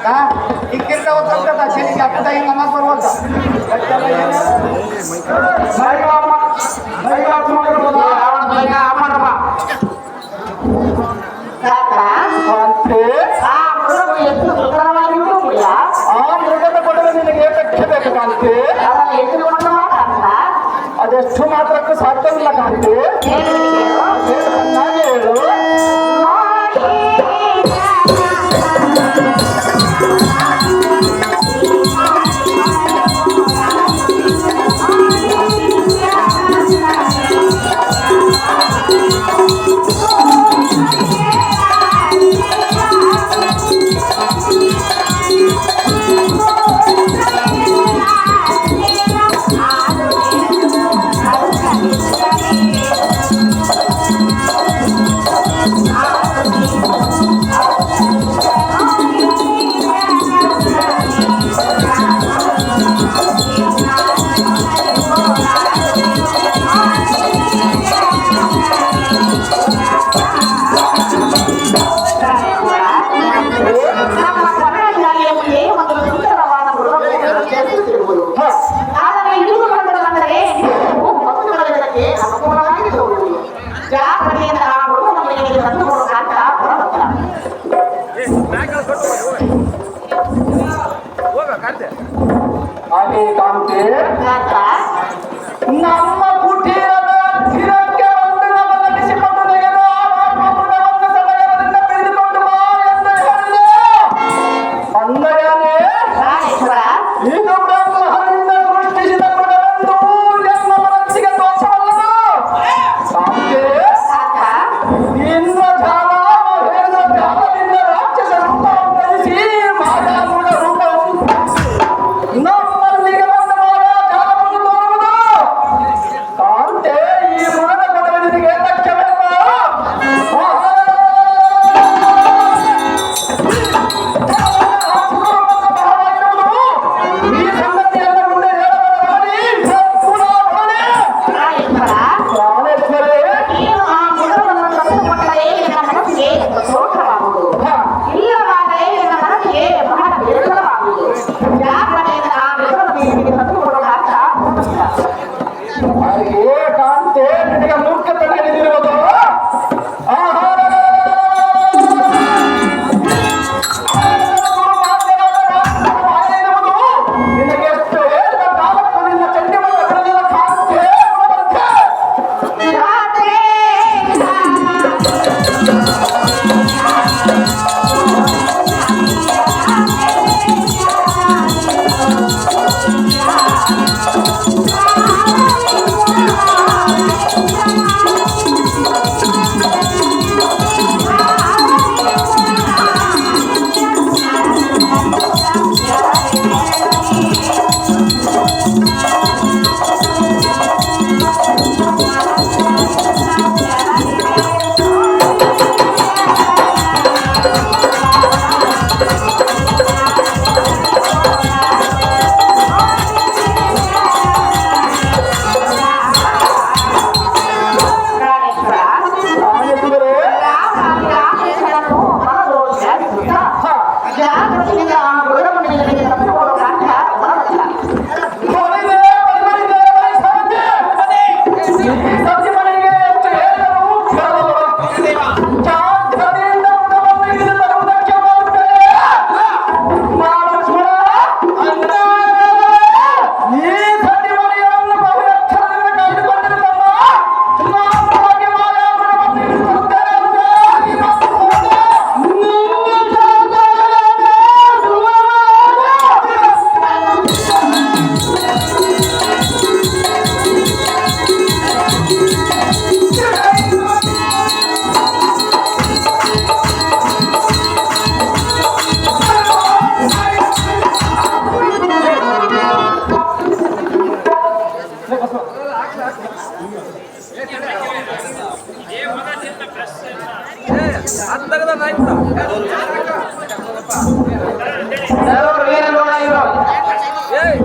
का इकडे होतं का शेती आपल्या ताई नमाज बरोबर ಅದೆಷ್ಟು ಮಾತ್ರಕ್ಕೂ ಸಾಧ್ಯವಿಲ್ಲ ಕಾಂತಿ ಚೆನ್ನಾಗಿ ಹೇಳು आणि कामते ನಮ್ಮ ಕುಟೀರದ ತೀರಕ್ಕೆ ಬಂದು ನಮ್ಮನ್ನು ನಡೆಸಿಕೊಂಡು ತೆಗೆದು ಮಗುವನ್ನು ಸಡಗರದಿಂದ ಬಿಡಿದುಕೊಂಡು ಬಾ ಎಂದು ಹೇಳಿದೆ. ಅಂದರೇನೆ ಇದು ಬ್ರಹ್ಮನಿಂದ ಸೃಷ್ಟಿಸಿದ ಮೃಗವೆಂದು ಎನ್ನ ಮನಸ್ಸಿಗೆ ತೋಚವಲ್ಲದು. ಕಾಂತೆ ಇನ್ನು ಜಾಲ ಮಹೇಂದ್ರ ಜಾಲದಿಂದ ರಾಕ್ಷಸ ರೂಪವನ್ನು ಧರಿಸಿ ಮಾಯಾ ಮೃಗ ರೂಪವನ್ನು ನಮ್ಮಲ್ಲಿಗೆ ಬಂದ ಮಾಯಾ ಜಾಲವನ್ನು ತೋರುವುದು. ಕಾಂತೆ ಈ ಮೃಗದ ಕೊಡಲಿಗೆ ಲಕ್ಷ್ಯವಿಲ್ಲ. ಈ ಸಂಗತಿಯನ್ನು ಮುಂದೆ ಹೇಳಬಾರದು. ಪ್ರಾಣೇಶ್ವರೇ ಹಾಗೆ ಕಾಂತೆ ನಿನಗೆ ಮೂರ್ಖತನ ಹಿಡಿದಿರುವುದು. ನಿನಗೆ ಎಷ್ಟು ಹೇಳಿದ ಕಾಲಕ್ಕೂ ನಿನ್ನ ಚಂಡಿಮಲ್ಲ ಬಿಡಲಿಲ್ಲ ಕಾಂತೆ.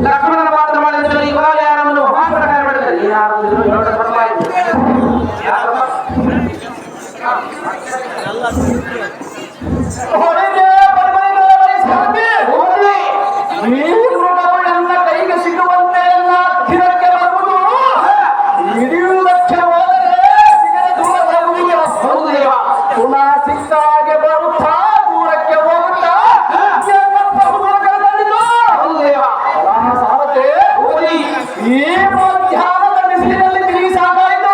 ಲಕ್ಷ್ಮಣನ ಪಾತ್ರ ಮಾಡಿದ್ರೆ ಈ ಯಾರನ್ನು ಪ್ರಕಾರ ಮಾಡಿದ್ದಾರೆ ಯಾರು ಪುನಃ ಸಿಕ್ಕ ಹಾಗೆ ಬರುತ್ತಾ ದೂರಕ್ಕೆ ಹೋಗುತ್ತಾ ಸಾರಥೆ ಈ ಮಧ್ಯಾಹ್ನದ ಬಿಸಿಲಿನಲ್ಲಿ ತಿರುಗಿ ಸಾಕಾಯಿತು.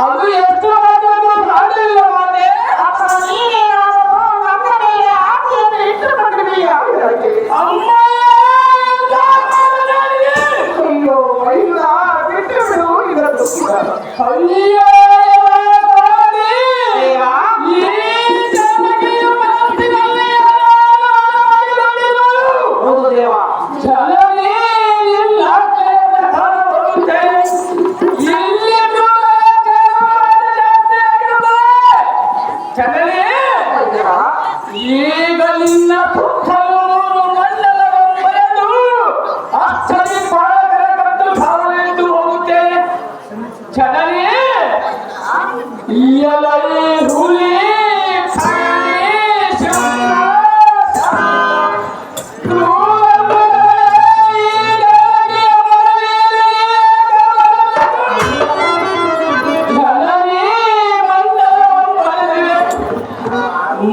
ಅದು ಎಷ್ಟು ಮಾತಾಡೋ ಪ್ರಾಣಿಲ್ಲ ಮಾತೆ. ನೀನೇನಾದರೂ ನನ್ನ ಮೇಲೆ ಆಸೆಯನ್ನು ಇಟ್ಟುಕೊಂಡಿದೆಯಾ? ಅಮ್ಮ ಅಯ್ಯೋ ಇಲ್ಲ, ಬಿಟ್ಟು ಬಿಡು ಇದನ್ನು. ಅಯ್ಯೋ ಈಗ ನಿನ್ನ ಸುತ್ತಲೂ ಮಂಡಲವನ್ನು ಬರೆದು ಅಚ್ಚರಿ ಪಾಳಗರ ಕಟ್ಟು ಸಾವಲೆಂದು ಹೋಗುತ್ತೇನೆ. ಜನರೇ ಎಲೈ ಹುಲಿ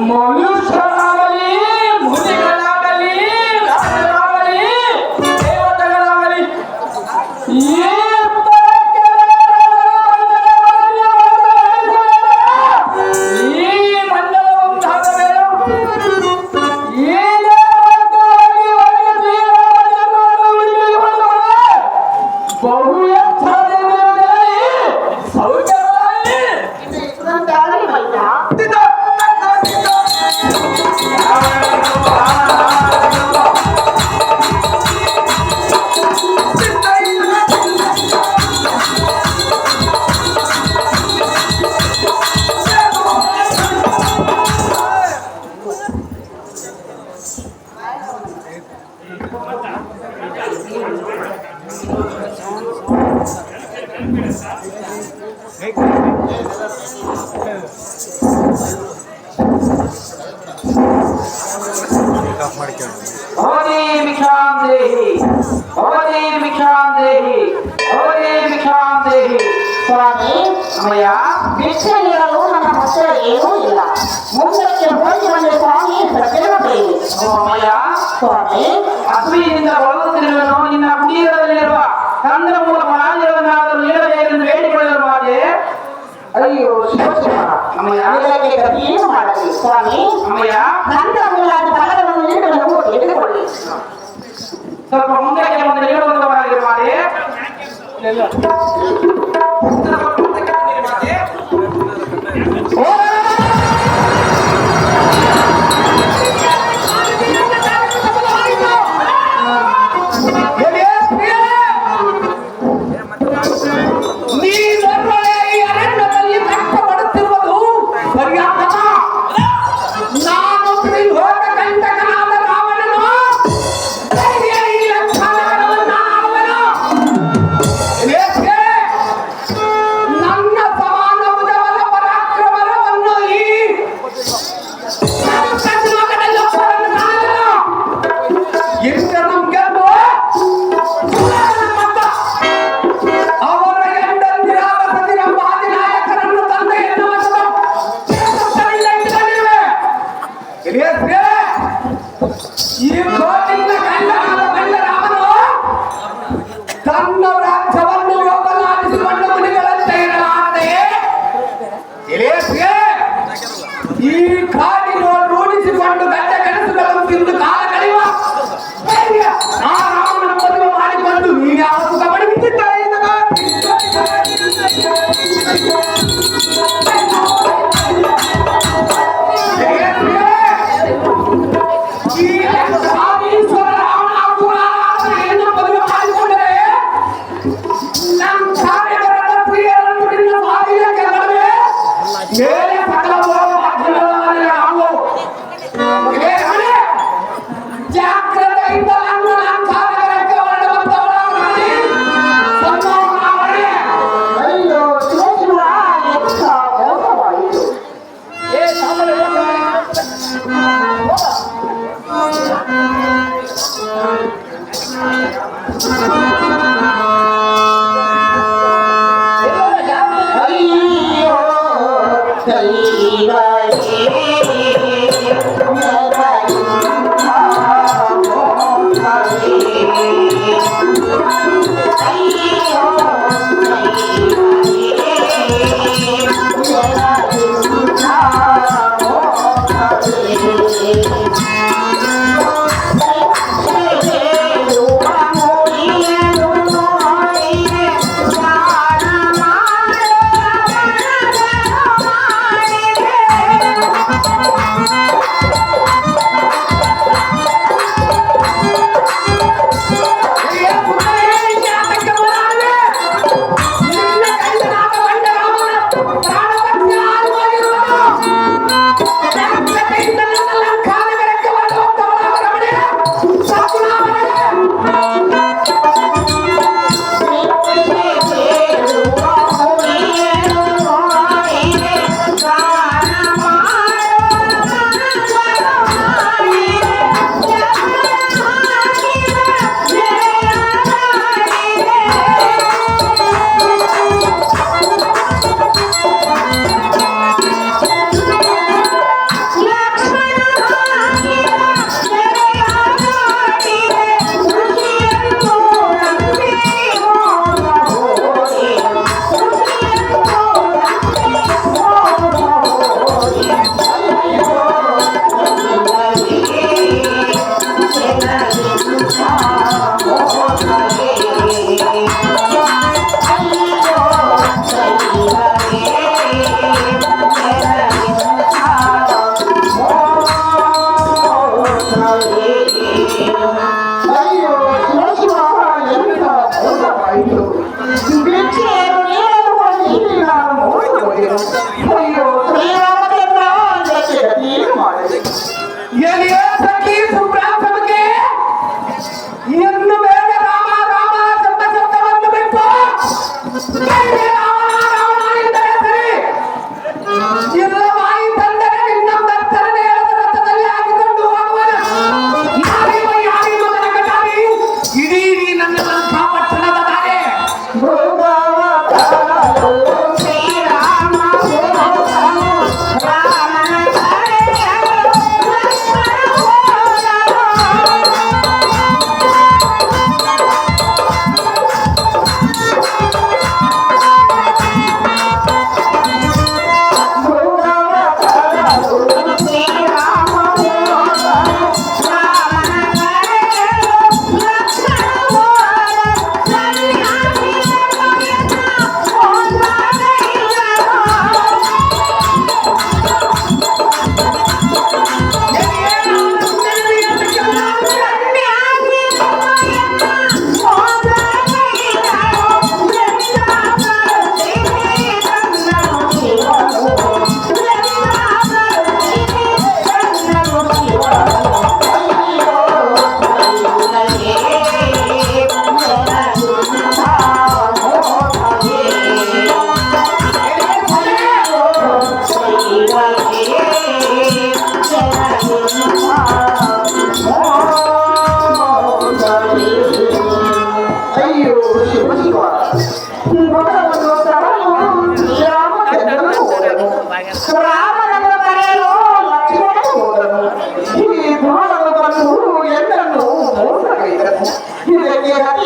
ಮನುಷ್ಯರಾಗಲಿ ಮುನಿಗಳಾಗಲಿ ರಾಜರಾಗಲಿ ದೇವತೆಗಳಾಗಲಿ ಈ ಮಂಡಲವಂತಾಗಬೇಡ. ಬಹು ಸೌಖ್ಯವಾಗಿ ಸ್ವಾಮಿ, ಭಿಕ್ಷೆ ನೀಡಲು ನನ್ನ ಹತ್ತಿರ ಏನೂ ಇಲ್ಲ. ಮುಂದಕ್ಕೆ ಹೋಗಿ ಬಂದ ಸ್ವಾಮಿ ಪ್ರತಿರಬೇಕು. ಸ್ವಾಮಿ, ಹಸುವಿನಿಂದ ಬಳಲುತ್ತಿರುವನು ನಿನ್ನ ಕುಟೀರದಲ್ಲಿರುವ ಕಂದ ಮೂಲ ಮಹಾಂಜರನ್ನಾದರೂ ನೀಡಬೇಕೆಂದು ಬೇಡಿಕೊಳ್ಳಲು ಮಾತೆ. ಅಯ್ಯೋ ಶಿವಶಿವ, ಇದಕ್ಕೆ ಗತಿ ಏನು ಮಾಡಲಿ ಸ್ವಾಮಿ? ಕಂದ ಮೂಲಾದ ಫಲವನ್ನು ನೀಡಲು ತೆಗೆದುಕೊಳ್ಳಿ. ಸ್ವಲ್ಪ ಮುಂದಕ್ಕೆ ಮುಂದೆ ನೀಡುವಂತವರಾಗಿರುವ ಮಾತೆ.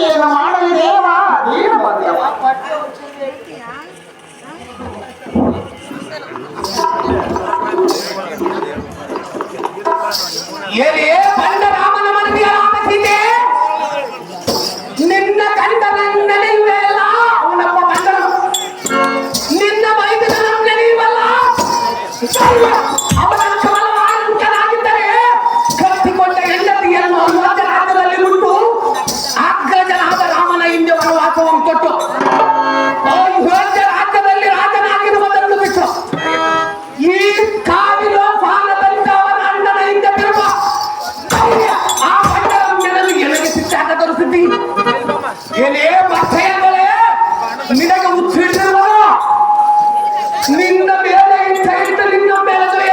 ಏನು ಮಾಡಲಿ ದೇವ ಏನು ಬಂದವ ಏನೇ ಬಂದ ರಾಮನ ಮನೆಯ ರಾಮ ಸೀತೆ ನಿನ್ನ ಕಂಡ ನೆನೆಯುವೆಲ್ಲ ಅವನಪ್ಪ ಬಂದನು ನಿನ್ನ ಮೈದನ ನೆನೆಯುವಲ್ಲ ಅವನ ಕಮಲವಾಗಿದ್ದರೆ ಕತ್ತಿಕೊಂಡ ಹೆಂಡತಿಯನ್ನು ಯೋಧ ರಾಜ್ಯದಲ್ಲಿ ಬಿಟ್ಟು ಅಗ್ರಜನಾದ ರಾಮನ ಹಿಂದೆ ವನವಾಸವನ್ನು ಕೊಟ್ಟು ಯೋಧ ರಾಜ್ಯದಲ್ಲಿ ರಾಜನಾಗಿರುವುದನ್ನು ಬಿಟ್ಟು ಈ ಕಾವಿಲೋ ಪಾಲದಲ್ಲಿ ಅವನ ಅಣ್ಣನ ಹಿಂದೆ ತಿರುವ ಆ ಬಂಡರ ನೆನಲು ಎನಗೆ ಶಿಕ್ಷಾಕ ತೋರಿಸಿದ್ದಿ ಏನೇ ಮತ್ತೆಯಂದರೆ ನಿನಗೆ ಉಚ್ಚಿಡಿರುವ ನಿನ್ನ ಮೇಲೆ ಇಚ್ಛೆ ಇಟ್ಟು ನಿನ್ನ ಮೇಲೆ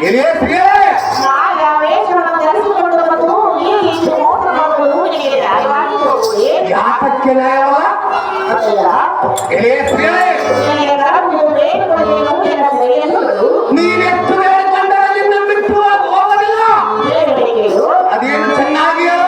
ಎಲೆ ಪ್ರಿಯ ಮಾಯಾ ವೇಷವನ್ನು ಧರಿಸಿಕೊಂಡು ಬಂದು ಈ ರೀತಿ ಮೋಸ ಮಾಡುವುದು ನಿನಗೆ ನ್ಯಾಯವಾಗಿ ತೋರುವುದೇ? ಯಾತಕ್ಕೆ ನ್ಯಾಯವಲ್ಲ ಅಯ್ಯ, ಎಲೆ ಪ್ರಿಯ ನಿನಗೆ ಕರವು ಬೇಡಿಕೊಳ್ಳೇನು ಎನ್ನ ಬೆಲೆಯನ್ನು ಬಿಡು. ನೀನೆಷ್ಟು ಬೇಡಿಕೊಂಡರೆ ನಿನ್ನ ಬಿಟ್ಟು ಹೋಗಲಿಲ್ಲ. ಏನು ಬೇಡಿಕೆಯು? ಅದೇನು ಚೆನ್ನಾಗಿಯೋ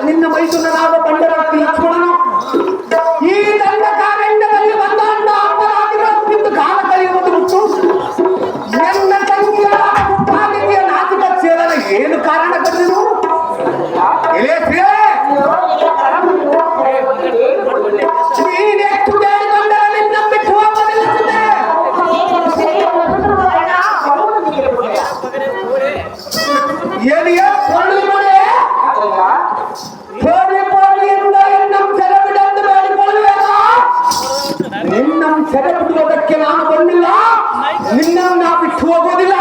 ನಿನ್ನ ಮೈಸೂರಿನಾದ ಬಂಡರಾಗಿ ಲಕ್ಷ್ಮಣನು ಈ ದಂಡ ಕಾರಂಡದಲ್ಲಿ ಬಂದ ಅಪ್ಪರಾಗಿದ್ದು ಕಾಲ ಕಳೆಯುವುದು ಬಿಟ್ಟು ನನ್ನ ತಂಗಿಯ ಪುಟ್ಟಾಗಿಯ ನಾಚಿಕ ಸೇರಲು ಏನು ಕಾರಣ ತಂದಿರು ಎಲೆ ಪ್ರಿಯ ನೀನೆಷ್ಟು ಬೇಡಿಕೊಂಡರೆ ನಿನ್ನ ಬಿಟ್ಟು ಹೋಗೋದಿಲ್ಲ ಎಲಿಯ ಕೊಳ್ಳಿ ಮನೆ ನಿನ್ನ ಸೆರೆ ಬಿಡುವುದಕ್ಕೆ ನಾನು ಬಂದಿಲ್ಲ, ನಿನ್ನನ್ನು ನಾ ಬಿಟ್ಟು ಹೋಗೋದಿಲ್ಲ.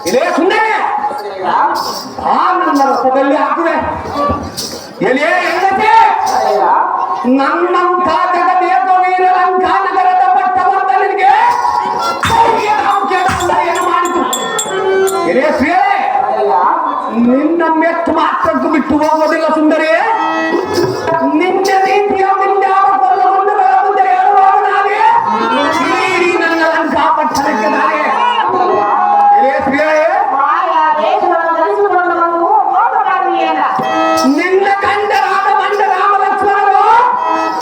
ಇದೇ ಸುಮ್ಮನೆ ಆ ನನ್ನ ರಥದಲ್ಲಿ ಹಾಕುವೆ. ಎಲೆ ಹೆಂಗತೆ ನನ್ನಂಥ ಜಗದೇಕ ವೀರಲಂಕಾ ನಗರದ ಪಟ್ಟವರ್ಧನಿಗೆ ಏನು ಮಾಡಿತು? ಎಲೆ ಶ್ರೀ ನಿನ್ನ ಮೆಟ್ಟು ಮಾತ್ರಕ್ಕೂ ಬಿಟ್ಟು ಹೋಗೋದಿಲ್ಲ ಸುಂದರಿ. ನಿನ್ನ ರೀತಿಯ ಮಿಂಡಾವ ಕೊಲ್ಲಗೊಂಡು ಮುಂದೆ ಹೇಳುವಾಗ ನಾನೇ ಈ ನನ್ನ ಲಂಕಾ ಪಟ್ಟಣಕ್ಕೆ ನಾನೇ ನಿನ್ನ ಗಂಡರಾದ ಮಂಡ ರಾಮ ಲಕ್ಷ್ಮಣರು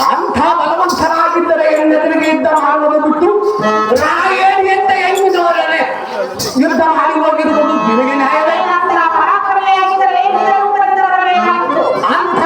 ಅಂಥ ಬಲವಂತರಾಗಿದ್ದರೆ ಎನ್ನೆದುರಿಗೆ ಯುದ್ಧ ಮಾಡುವುದು ಬಿಟ್ಟು ರಾಯೇಣಿ ಅಂತ ಹೆಂಗಿನವರೇ ಯುದ್ಧ ಮಾಡಿ ಹೋಗಿರುವುದು ನಿನಗೆ ನ್ಯಾಯವೇ? ಅಂಥ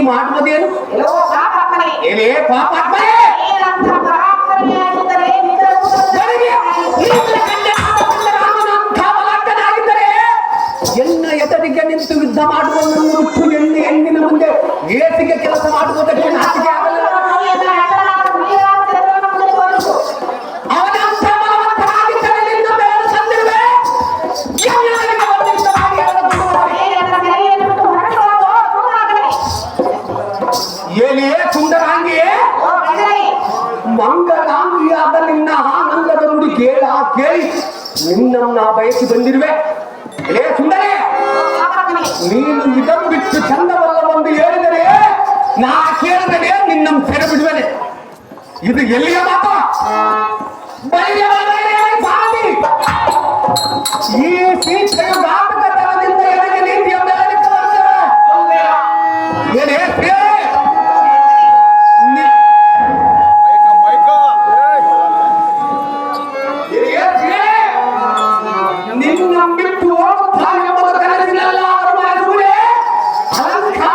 ಮಾಡುವುದೇನು? ಎಲ್ಲೋ ಪಾಪಾತ್ಮನೇ, ಏನೇ ಪಾಪಾತ್ಮನೇ, ಏನಂತ ಪರಾಕ್ರಮಿಯಾಗಿದ್ದರೆ ಎನ್ನ ಎದುರಿಗೆ ನಿಂತು ಯುದ್ಧ ಮಾಡುವನ್ನು ಮುಟ್ಟು ಹೆಣ್ಣಿನ ಮುಂದೆ ಏಸಿಗೆ ಕೆಲಸ ಮಾಡುವುದಕ್ಕೆ ನಾಚಿಕೆ ಆಗಲ್ಲ. ಅವನಂತ ಬಲವಂತನಾಗಿದ್ದರೆ ನಿನ್ನ ಮೇಲೆ ತಂದಿರುವೆ. ಏನೇ ಸುಂದರಾಂಗಿಯೇ, ಮಂಗಲಾಂಗಿಯಾದ ನಿನ್ನ ಆನಂದದ ನುಡಿ ಕೇಳಿ ನಿನ್ನನ್ನು ಬಯಸಿ ಬಂದಿರುವೆ. ಏ ಸುಂದರೇ, ನೀನು ಇದನ್ನು ಬಿಟ್ಟು ಚಂದವಲ್ಲವೆಂದು ಹೇಳಿದರೆ ನಾ ಕೇಳಿದರೆ ನಿನ್ನನ್ನು ಸೆರೆ ಬಿಡುವೆನೆ. ಇದು ಎಲ್ಲಿಯ ಮಾತು? ಈ ಸೀತೆಯು ಘಾತಕತನದಿಂದ ಎನಗೆ ನೀತಿಯ ಮೇಲೆ ಬರ್ತೇವೆ. ಏನೇ ನಿನ್ನ ಬಿಟ್ಟು ಹೋಗುತ್ತಾನೆ ಎಂಬುದು ಕನಸಿನಲ್ಲ. ಅಲಂಕಾರ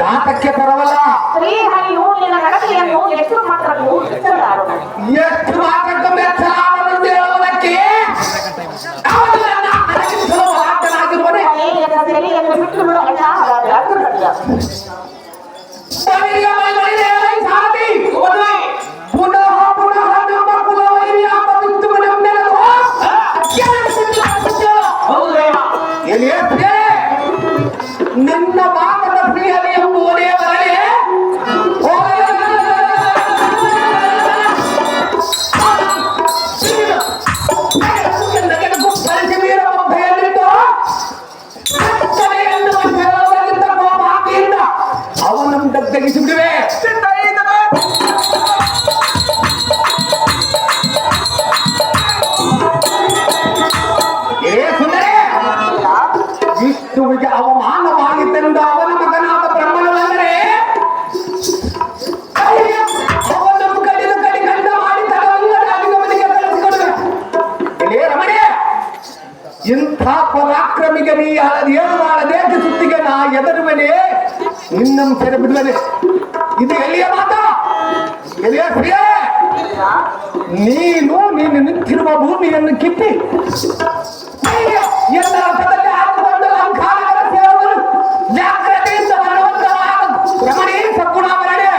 ಯಾತಕ್ಕೆ ಬರವಲ್ಲ? ಶ್ರೀಹರಿಯು ನಿನ್ನ ನಡತೆಯನ್ನು ಎಷ್ಟು ಮಾತ್ರಕ್ಕೂ ಮೆಚ್ಚಲಾರನು. ಎಷ್ಟು ಮಾತ್ರಕ್ಕೂ ಮೆಚ್ಚಲಾರನೆಂದು ಹೇಳುವುದಕ್ಕೆ ಸೆರೆಯನ್ನು ಬಿಟ್ಟು ಬಿಡು ಅಣ್ಣ. ಪುನಃ ಪುನಃ ನಮ್ಮ ಕುಲವೈರಿ ಬಿಟ್ಟು ನನ್ನ ಭಾಗದ ಶ್ರೀಹರಿ ಎಂಬುವುದೇ ಬರಲಿ. ಅವನನ್ನು ದಗ್ಗಗಿಸಿ ಬಿಡುವೆ. ವಿಷ್ಣುವಿಗೆ ಅವಮಾನವಾಗಿದ್ದರಿಂದ ಅವನ ಮಗನಾದ ಬ್ರಹ್ಮನಂದರೆ ಅವನನ್ನು ಕಡಿದು ಗಂಡ ಮಾಡಿ ತರವಲ್ಲಿಗೆ ಕಳಿಸಿಕೊಡುವೆ. ರಮಣೆ, ಇಂಥ ಪರಾಕ್ರಮಿಗೆ ನೀ ಏನು ಮಾಡದೇಕೆ ಸುತ್ತಿಗೆ ನಾ ಎದರುವನೆ, ನಿನ್ನನ್ನು ಸೆರೆ ಬಿಡುವನೆ. ಇದು ಎಲ್ಲಿಯ ಮಾತ? ಎಲ್ಲಿಯ ಪ್ರಿಯ? ನೀನು ನಿಂತಿರುವ ಭೂಮಿಯನ್ನು ಕಿತ್ತಿ ಎಲ್ಲ ಅರ್ಥದಲ್ಲಿ ಹಾಕಿಕೊಂಡು ಅಹಂಕಾರಗಳ ಸೇವಕರು ಜಾಗ್ರತೆಯಿಂದ ಬರುವಂತಹ ರಮಣಿ ಸಗುಣ ಬರಡೆ.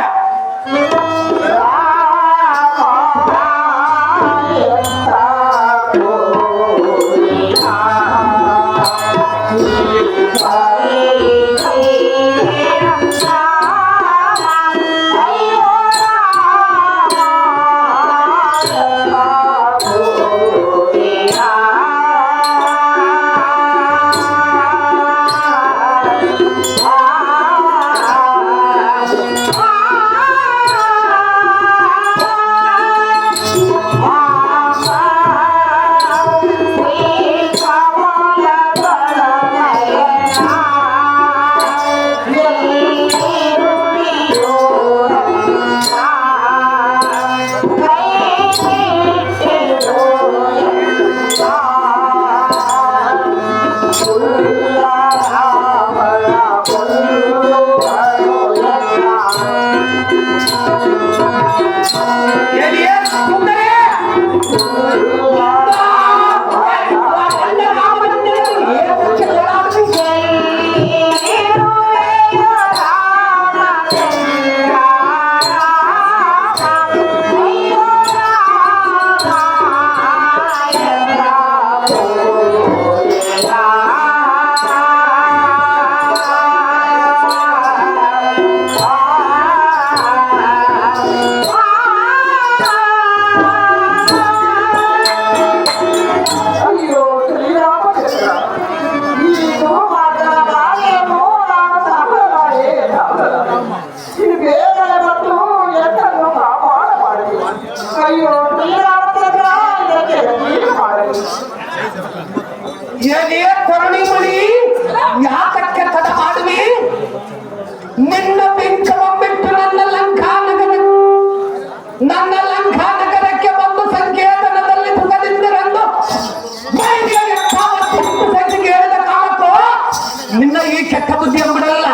ನಿನ್ನ ಈ ಕೆಟ್ಟ ಬುದ್ಧಿಯನ್ನು ಬಿಡಲ್ಲ.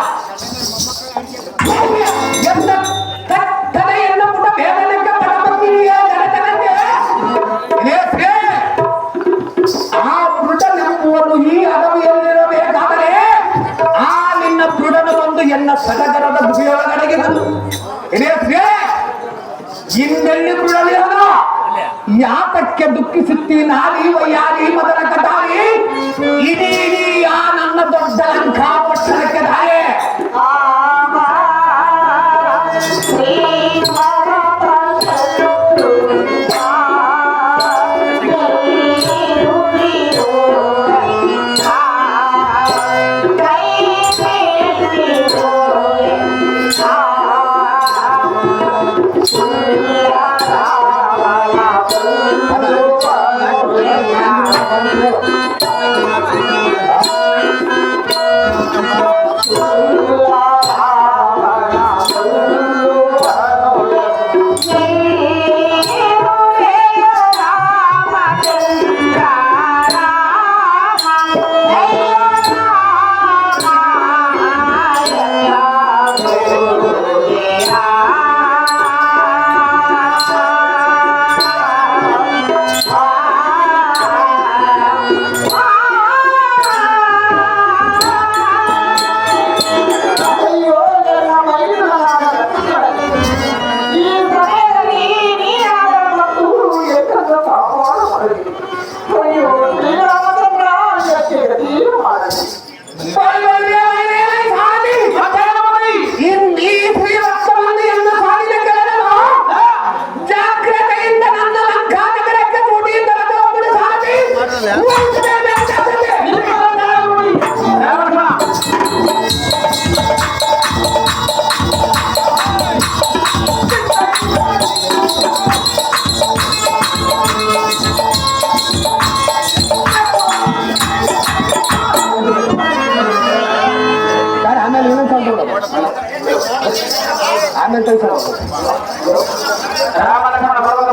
ಎನ್ನ ಕತ್ತಲೆಯನ್ನು ಪುಟ ಬೇದನೆಗೆ ಪಡಬರ್ತೀಯ ಜನಜನಕ್ಕೆ. ಇದೇ ಶ್ರೇ, ಆ ಮೃಡನೆಂಬುವನು ಈ ಅಡವಿಯಲ್ಲಿರಬೇಕಾದರೆ ಆ ನಿನ್ನ ಮೃಡನು ಬಂದು ಎನ್ನ ಸಡಗರದ ಗುಡಿಯೊಳಗಡೆಗೆ ಬಂದು ಇದೇ ಶ್ರೇ, ಇನ್ನೆಲ್ಲಿ ಮೃಡಲಿರನು? ಯಾತಕ್ಕೆ ದುಃಖಿಸುತ್ತೀ ನಾಲಿ ವಯ್ಯಾಲಿ ಮದನ ಕಟಾಲಿ? ಇಡೀ ಆ ನನ್ನ ದೊಡ್ಡ ಲಂಕಾ ಪಟ್ಟಣಕ್ಕೆ ದಾರೆ. ರಾಮ ಲಕ್ಷ್ಮಣ ಪರ್ವತ